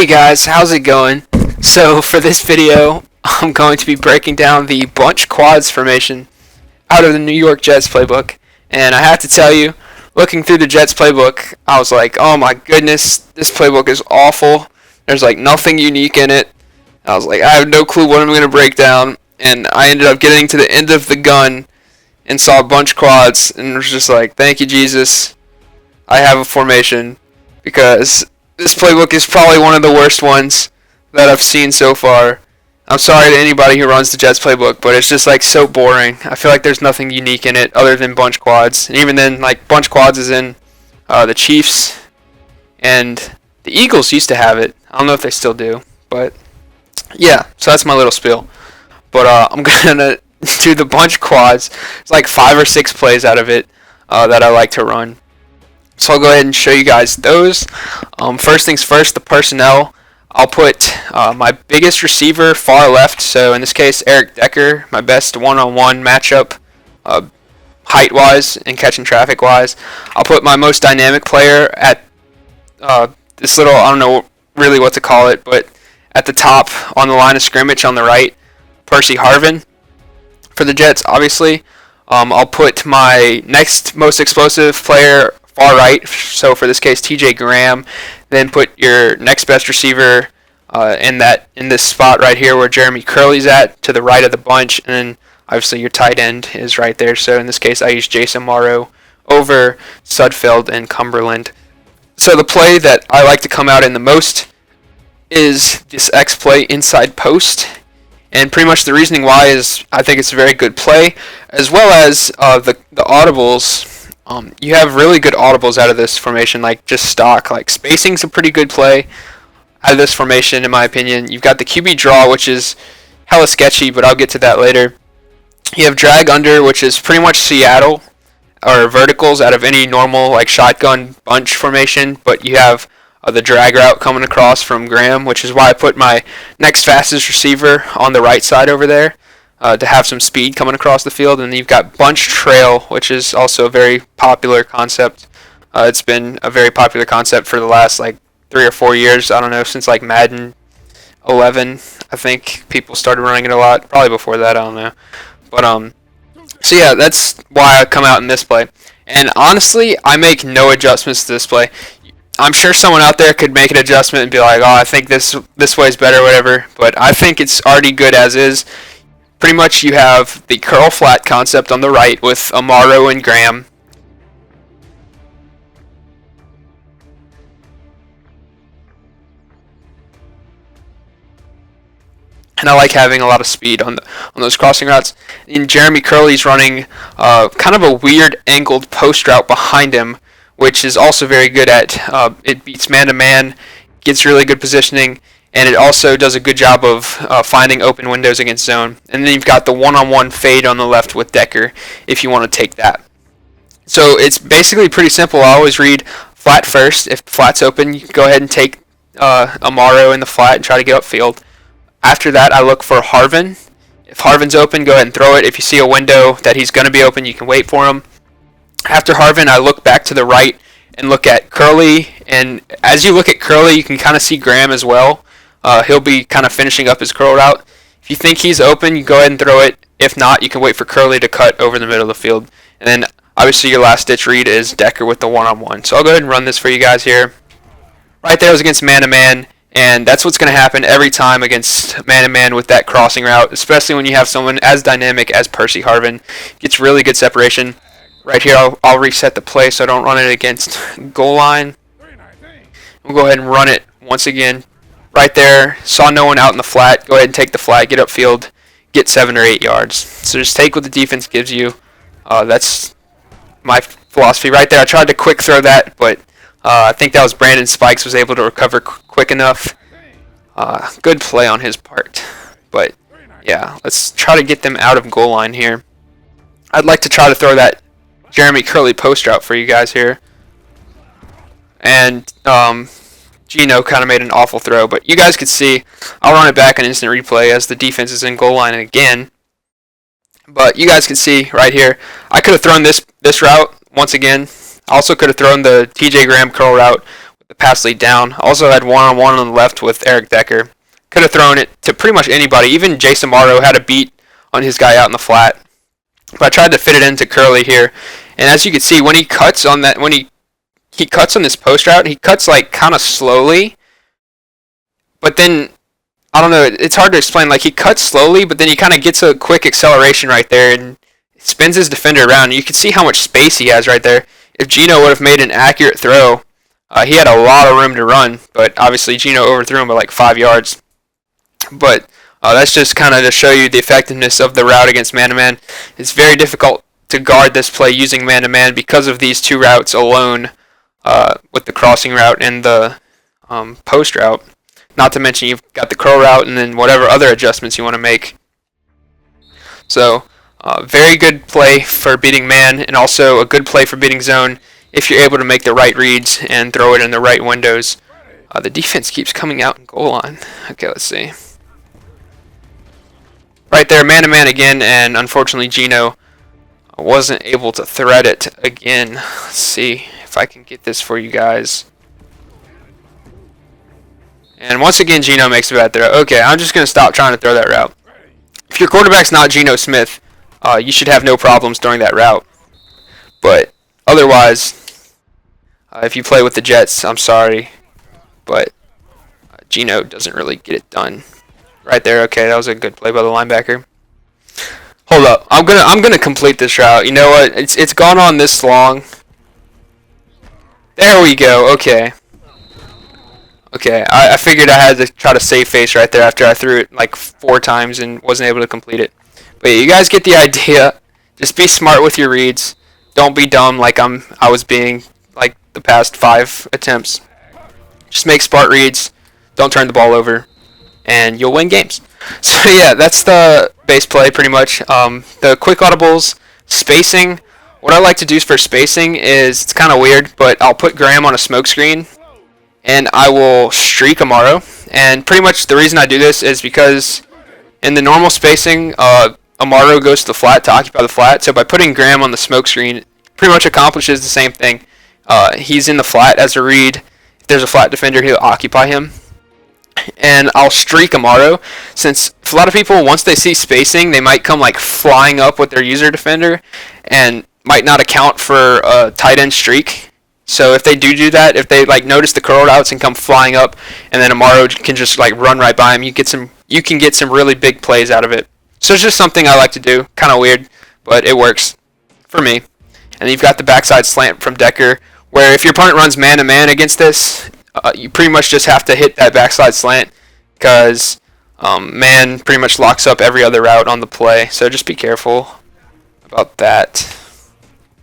Hey guys, how's it going? So for this video, I'm going to be breaking down the bunch quads formation out of the New York Jets playbook. And I have to tell you, looking through the Jets playbook, I was like, oh my goodness, this playbook is awful. There's like nothing unique in it. I was like, I have no clue what I'm going to break down. And I ended up getting to the end of the gun and saw bunch quads and was just like, thank you Jesus, I have a formation, because this playbook is probably one of the worst ones that I've seen so far. I'm sorry to anybody who runs the Jets playbook, but it's just like so boring. I feel like there's nothing unique in it other than bunch quads. And even then, like bunch quads is in the Chiefs, and the Eagles used to have it. I don't know if they still do, but yeah. So that's my little spiel. But I'm gonna do the bunch quads. It's like 5 or 6 plays out of it that I like to run. So I'll go ahead and show you guys those. First things first, the personnel. I'll put my biggest receiver far left, so in this case Eric Decker, my best one-on-one matchup height-wise and catching traffic-wise. I'll put my most dynamic player at this little, I don't know really what to call it, but at the top on the line of scrimmage on the right, Percy Harvin for the Jets, obviously. I'll put my next most explosive player far right, so for this case TJ Graham. Then put your next best receiver in this spot right here where Jeremy Curley's at, to the right of the bunch, and then obviously your tight end is right there. So in this case I use Jason Morrow over Sudfeld and Cumberland. So the play that I like to come out in the most is this X play inside post, and pretty much the reasoning why is I think it's a very good play, as well as the audibles. You have really good audibles out of this formation, like just stock. Like spacing's a pretty good play out of this formation, in my opinion. You've got the QB draw, which is hella sketchy, but I'll get to that later. You have drag under, which is pretty much Seattle, or verticals out of any normal like shotgun bunch formation, but you have the drag route coming across from Graham, which is why I put my next fastest receiver on the right side over there. To have some speed coming across the field. And then you've got bunch trail, which is also a very popular concept. It's been a very popular concept for the last like 3 or 4 years. I don't know, since like Madden 11, I think people started running it a lot. Probably before that, I don't know. But so yeah, that's why I come out in this play. And honestly, I make no adjustments to this play. I'm sure someone out there could make an adjustment and be like, oh, I think this way is better, whatever. But I think it's already good as is. Pretty much you have the curl flat concept on the right with Amaro and Graham. And I like having a lot of speed on those crossing routes. And Jeremy Curley's running kind of a weird angled post route behind him, which is also very good at it beats man-to-man, gets really good positioning, and it also does a good job of finding open windows against zone. And then you've got the one-on-one fade on the left with Decker, if you want to take that. So it's basically pretty simple. I always read flat first. If the flat's open, you can go ahead and take Amaro in the flat and try to get upfield. After that, I look for Harvin. If Harvin's open, go ahead and throw it. If you see a window that he's going to be open, you can wait for him. After Harvin, I look back to the right and look at Curley. And as you look at Curley, you can kind of see Graham as well. He'll be kind of finishing up his curl route. If you think he's open, you go ahead and throw it. If not, you can wait for Curley to cut over the middle of the field. And then, obviously, your last ditch read is Decker with the one-on-one. So I'll go ahead and run this for you guys here. Right there was against man-to-man, and that's what's going to happen every time against man-to-man with that crossing route, especially when you have someone as dynamic as Percy Harvin. Gets really good separation. Right here, I'll reset the play so I don't run it against goal line. We'll go ahead and run it once again. Right there, saw no one out in the flat. Go ahead and take the flat, get upfield, get 7 or 8 yards. So just take what the defense gives you. That's my philosophy right there. I tried to quick throw that, but I think that was Brandon Spikes was able to recover quick enough. Good play on his part. But yeah, let's try to get them out of goal line here. I'd like to try to throw that Jeremy Curley post route for you guys here. And Gino kind of made an awful throw, but you guys could see, I'll run it back in instant replay as the defense is in goal line again. But you guys can see right here, I could have thrown this route once again. I also could have thrown the TJ Graham curl route the pass lead down. Also had one-on-one on the left with Eric Decker. Could have thrown it to pretty much anybody. Even Jason Morrow had a beat on his guy out in the flat. But I tried to fit it into Curly here. And as you can see, when he cuts on that, when he cuts on this post route, he cuts like kind of slowly. But then, I don't know, it's hard to explain. Like, he cuts slowly, but then he kind of gets a quick acceleration right there and spins his defender around. You can see how much space he has right there. If Gino would have made an accurate throw, he had a lot of room to run. But obviously, Gino overthrew him by like 5 yards. But that's just kind of to show you the effectiveness of the route against man-to-man. It's very difficult to guard this play using man-to-man because of these two routes alone, with the crossing route and the post route. Not to mention you've got the curl route and then whatever other adjustments you want to make. So, very good play for beating man, and also a good play for beating zone if you're able to make the right reads and throw it in the right windows. The defense keeps coming out in goal line. Okay, let's see. Right there, man-to-man again, and unfortunately Gino wasn't able to thread it again. Let's see if I can get this for you guys. And once again, Gino makes a bad throw. Okay, I'm just going to stop trying to throw that route. If your quarterback's not Geno Smith, you should have no problems throwing that route. But otherwise, if you play with the Jets, I'm sorry, but Gino doesn't really get it done. Right there, okay, that was a good play by the linebacker. Hold up, I'm gonna complete this route. You know what? It's gone on this long. There we go. Okay. Okay, I figured I had to try to save face right there after I threw it like 4 times and wasn't able to complete it. But yeah, you guys get the idea. Just be smart with your reads. Don't be dumb like I was being like the past 5 attempts. Just make smart reads. Don't turn the ball over, and you'll win games. So yeah, that's the base play pretty much. The quick audibles, spacing. What I like to do for spacing is, it's kind of weird, but I'll put Graham on a smoke screen, and I will streak Amaro. And pretty much the reason I do this is because in the normal spacing, Amaro goes to the flat to occupy the flat. So by putting Graham on the smoke screen, it pretty much accomplishes the same thing. He's in the flat as a read. If there's a flat defender, he'll occupy him. And I'll streak Amaro, since a lot of people, once they see spacing, they might come like flying up with their user defender and might not account for a tight end streak. So if they do that, if they like notice the curl routes and come flying up, and then Amaro can just like run right by him, you can get some really big plays out of it. So it's just something I like to do. Kind of weird, but it works for me. And you've got the backside slant from Decker, where if your opponent runs man-to-man against this, you pretty much just have to hit that backside slant, because man pretty much locks up every other route on the play. So just be careful about that.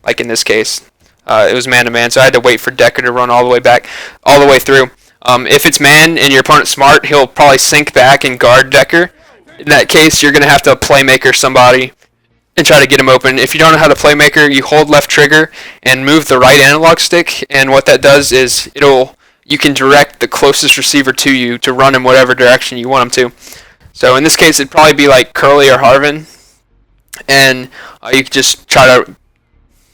Like in this case, it was man-to-man, so I had to wait for Decker to run all the way back, all the way through. If it's man and your opponent's smart, he'll probably sink back and guard Decker. In that case, you're going to have to playmaker somebody and try to get him open. If you don't know how to playmaker, you hold left trigger and move the right analog stick, and what that does is you can direct the closest receiver to you to run in whatever direction you want him to. So in this case, it'd probably be like Curly or Harvin, and you could just try to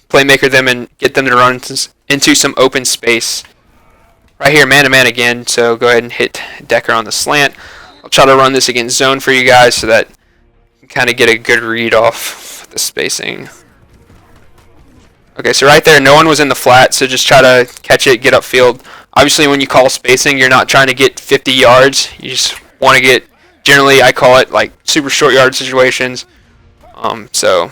playmaker them and get them to run into some open space. Right here, man-to-man again, so go ahead and hit Decker on the slant. I'll try to run this against zone for you guys so that you can kind of get a good read off the spacing. Okay, so right there, no one was in the flat, so just try to catch it, get upfield. Obviously, when you call spacing, you're not trying to get 50 yards. You just want to get, generally, I call it like super short yard situations. So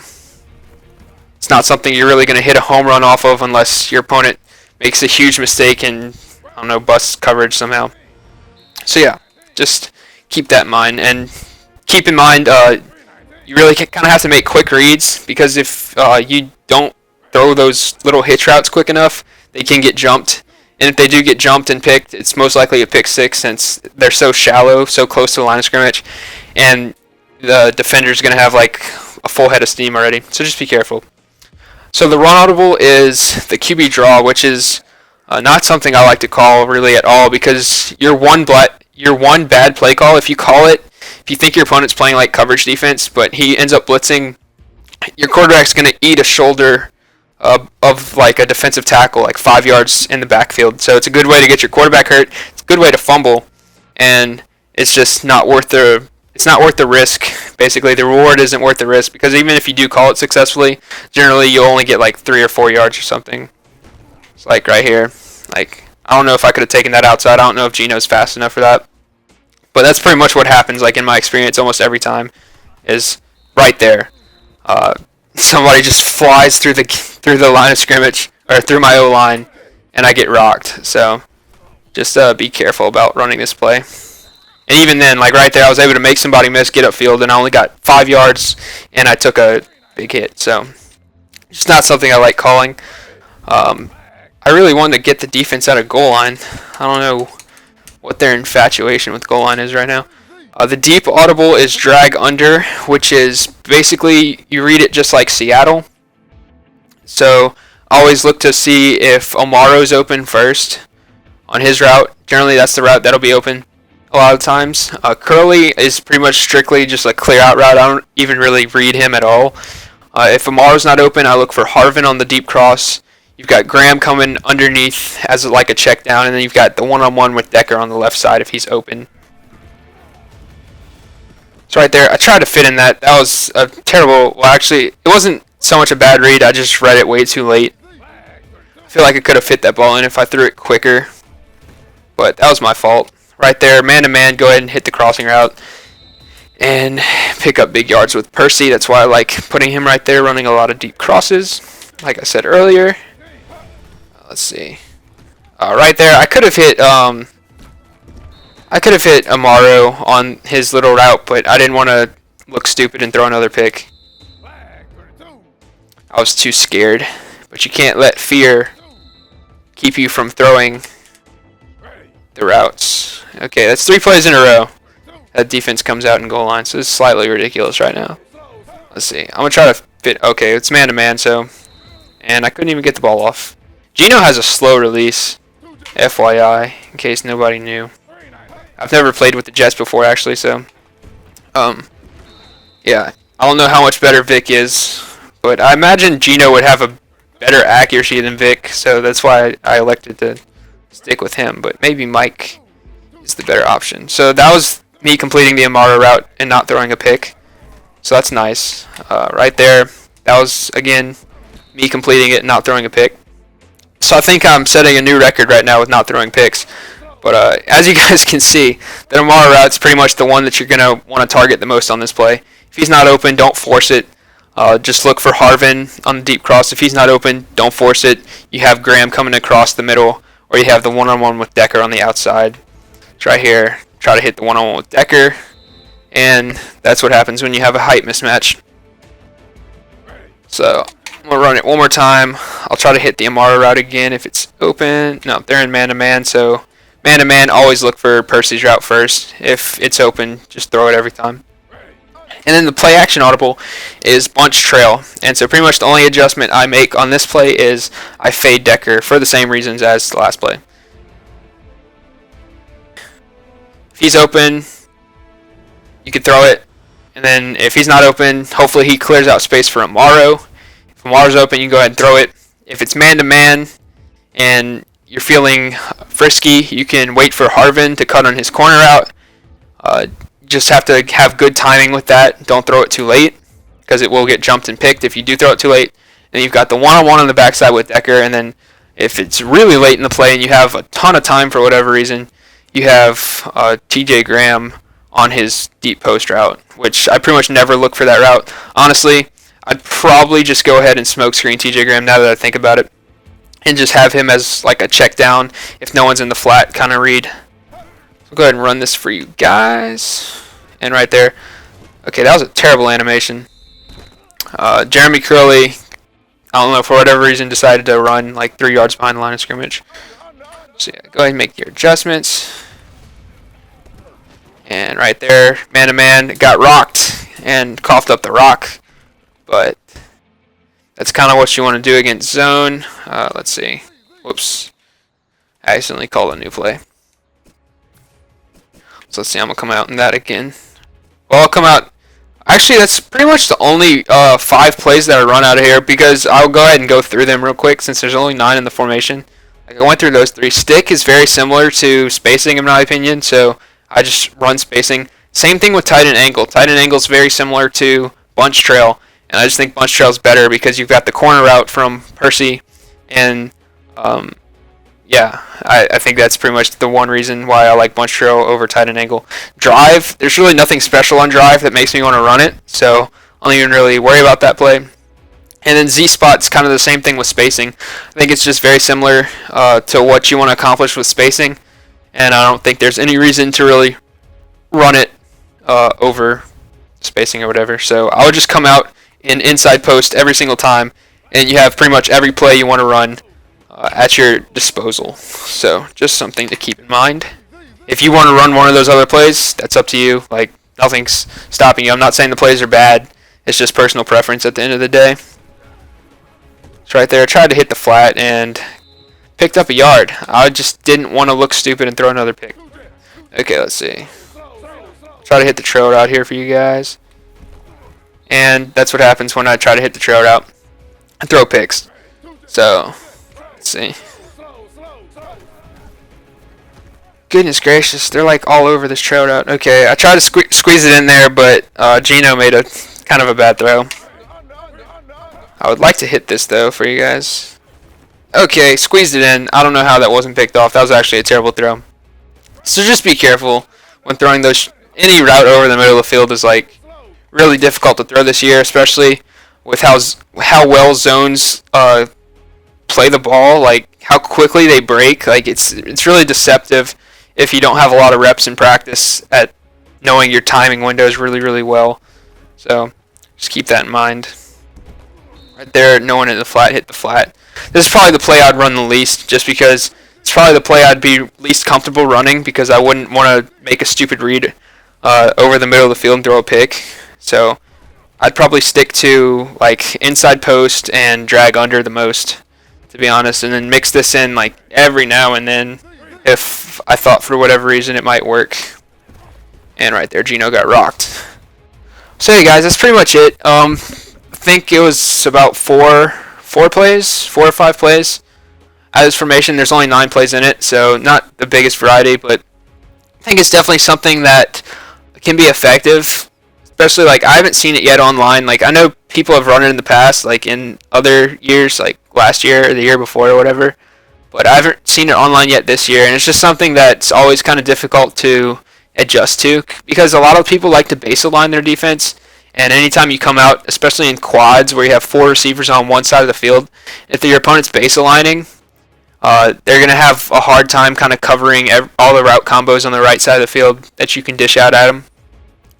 it's not something you're really going to hit a home run off of unless your opponent makes a huge mistake and, I don't know, busts coverage somehow. So yeah, just keep that in mind. And keep in mind, you really kind of have to make quick reads, because if you don't throw those little hitch routes quick enough, they can get jumped. And if they do get jumped and picked, it's most likely a pick six, since they're so shallow, so close to the line of scrimmage, and the defender's going to have like a full head of steam already. So just be careful. So the run audible is the QB draw, which is not something I like to call really at all, because your one bad play call, if you call it, if you think your opponent's playing like coverage defense, but he ends up blitzing, your quarterback's going to eat a shoulder of like a defensive tackle, like 5 yards in the backfield. So it's a good way to get your quarterback hurt. It's a good way to fumble, and it's just not worth the risk. Basically, the reward isn't worth the risk because even if you do call it successfully, generally you'll only get like 3 or 4 yards or something. It's like right here. Like I don't know if I could have taken that outside. I don't know if Gino's fast enough for that. But that's pretty much what happens. Like in my experience, almost every time, is right there. Somebody just flies through the line of scrimmage or through my O line, and I get rocked. So just be careful about running this play. And even then, like right there, I was able to make somebody miss, get upfield, and I only got 5 yards, and I took a big hit. So it's not something I like calling. I really wanted to get the defense out of goal line. I don't know what their infatuation with goal line is right now. The deep audible is drag under, which is basically you read it just like Seattle. So always look to see if Amaro's open first on his route. Generally that's the route that'll be open a lot of times. Curly is pretty much strictly just a clear out route. I don't even really read him at all. If Amaro's not open, I look for Harvin on the deep cross. You've got Graham coming underneath as like a check down, and then you've got the one-on-one with Decker on the left side if he's open. So right there, I tried to fit in that. That was a terrible, well actually, it wasn't so much a bad read, I just read it way too late. I feel like I could have fit that ball in if I threw it quicker, but that was my fault. Right there, man-to-man, go ahead and hit the crossing route and pick up big yards with Percy. That's why I like putting him right there, running a lot of deep crosses, like I said earlier. Let's see. Right there, I could have hit Amaro on his little route, but I didn't want to look stupid and throw another pick. I was too scared. But you can't let fear keep you from throwing the routes. Okay, that's 3 plays in a row. That defense comes out in goal line, so it's slightly ridiculous right now. Let's see. I'm going to try to fit. Okay, it's man-to-man, so. And I couldn't even get the ball off. Gino has a slow release, FYI, in case nobody knew. I've never played with the Jets before, actually, so. Yeah, I don't know how much better Vic is, but I imagine Gino would have a better accuracy than Vic, so that's why I elected to stick with him. But maybe Mike is the better option. So that was me completing the Amaro route and not throwing a pick. So that's nice. Right there, that was, again, me completing it and not throwing a pick. So I think I'm setting a new record right now with not throwing picks. But as you guys can see, the Amaro route's pretty much the one that you're going to want to target the most on this play. If he's not open, don't force it. Just look for Harvin on the deep cross. If he's not open, don't force it. You have Graham coming across the middle, or you have the one-on-one with Decker on the outside. It's right here. Try to hit the one-on-one with Decker, and that's what happens when you have a height mismatch. So I'm going to run it one more time. I'll try to hit the Amaro route again if it's open. No, they're in man-to-man, so man-to-man, always look for Percy's route first. If it's open, just throw it every time. And then the play action audible is bunch trail. And so pretty much the only adjustment I make on this play is I fade Decker for the same reasons as the last play. If he's open, you can throw it. And then if he's not open, hopefully he clears out space for Amaro. If Amaro's open, you can go ahead and throw it. If it's man-to-man and you're feeling frisky, you can wait for Harvin to cut on his corner out. Just have to have good timing with that. Don't throw it too late because it will get jumped and picked if you do throw it too late. Then you've got the one-on-one on the backside with Decker, and then if it's really late in the play and you have a ton of time for whatever reason, you have TJ Graham on his deep post route, which I pretty much never look for that route. Honestly, I'd probably just go ahead and smoke screen TJ Graham now that I think about it, and just have him as like a check down if no one's in the flat kind of read. So go ahead and run this for you guys. And right there. Okay, that was a terrible animation. Jeremy Curley, I don't know, for whatever reason, decided to run like 3 yards behind the line of scrimmage. So yeah, go ahead and make your adjustments. And right there, man-to-man, got rocked and coughed up the rock. But that's kind of what you want to do against zone. Let's see. Whoops. I accidentally called a new play. So let's see, I'm going to come out in that again. Well, I'll come out Actually, that's pretty much the only 5 plays that I run out of here, because I'll go ahead and go through them real quick since there's only 9 in the formation. Like, I went through those 3. Stick is very similar to spacing in my opinion, so I just run spacing. Same thing with tight end angle. Tight end angle is very similar to bunch trail, and I just think bunch trail is better because you've got the corner route from Percy, and yeah, I think that's pretty much the one reason why I like bunch trail over tight end angle. Drive, there's really nothing special on drive that makes me want to run it, so I don't even really worry about that play. And then Z spot's kind of the same thing with spacing. I think it's just very similar to what you want to accomplish with spacing, and I don't think there's any reason to really run it over spacing or whatever. So I would just come out in inside post every single time, and you have pretty much every play you want to run at your disposal. So just something to keep in mind. If you want to run one of those other plays, that's up to you. Like, nothing's stopping you. I'm not saying the plays are bad. It's just personal preference at the end of the day. So right there, I tried to hit the flat and picked up a yard. I just didn't want to look stupid and throw another pick. Okay, let's see. Try to hit the trail route here for you guys. And that's what happens when I try to hit the trail route. I throw picks. So, let's see. Goodness gracious, they're like all over this trail route. Okay, I tried to squeeze it in there, but Gino made a kind of a bad throw. I would like to hit this though for you guys. Okay, squeezed it in. I don't know how that wasn't picked off. That was actually a terrible throw. So just be careful when throwing those. Any route over the middle of the field is like really difficult to throw this year, especially with how well zones play the ball, like how quickly they break. Like it's really deceptive if you don't have a lot of reps in practice at knowing your timing windows really well. So just keep that in mind. Right there, no one in the flat, hit the flat. This is probably the play I'd run the least, just because it's probably the play I'd be least comfortable running, because I wouldn't want to make a stupid read over the middle of the field and throw a pick. So I'd probably stick to like inside post and drag under the most, to be honest, and then mix this in like every now and then if I thought for whatever reason it might work. And right there, Gino got rocked. So yeah, guys, that's pretty much it. I think it was about four or 5 plays. Out of this formation, there's only 9 plays in it, so not the biggest variety, but I think it's definitely something that can be effective. Especially, like, I haven't seen it yet online. Like, I know people have run it in the past, like in other years, like last year or the year before or whatever, but I haven't seen it online yet this year, and it's just something that's always kind of difficult to adjust to, because a lot of people like to base align their defense, and anytime you come out, especially in quads where you have 4 receivers on one side of the field, if your opponent's base aligning, they're going to have a hard time kind of covering all the route combos on the right side of the field that you can dish out at them.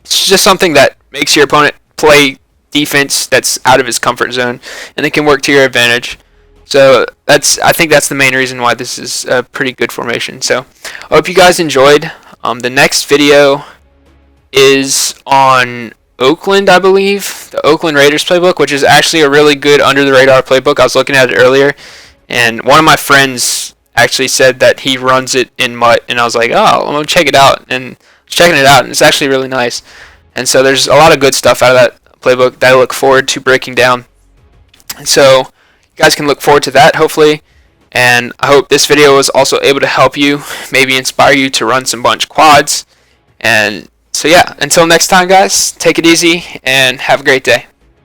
It's just something that makes your opponent play defense that's out of his comfort zone, and it can work to your advantage. So I think that's the main reason why this is a pretty good formation. So I hope you guys enjoyed. The next video is on Oakland, I believe, the Oakland Raiders playbook, which is actually a really good under-the-radar playbook. I was looking at it earlier, and one of my friends actually said that he runs it in Mutt, and I was like, oh, I'm going to check it out. And checking it out, and it's actually really nice. And so there's a lot of good stuff out of that playbook that I look forward to breaking down. And so you guys can look forward to that, hopefully. And I hope this video was also able to help you, maybe inspire you to run some bunch quads. And so yeah, until next time, guys, take it easy and have a great day.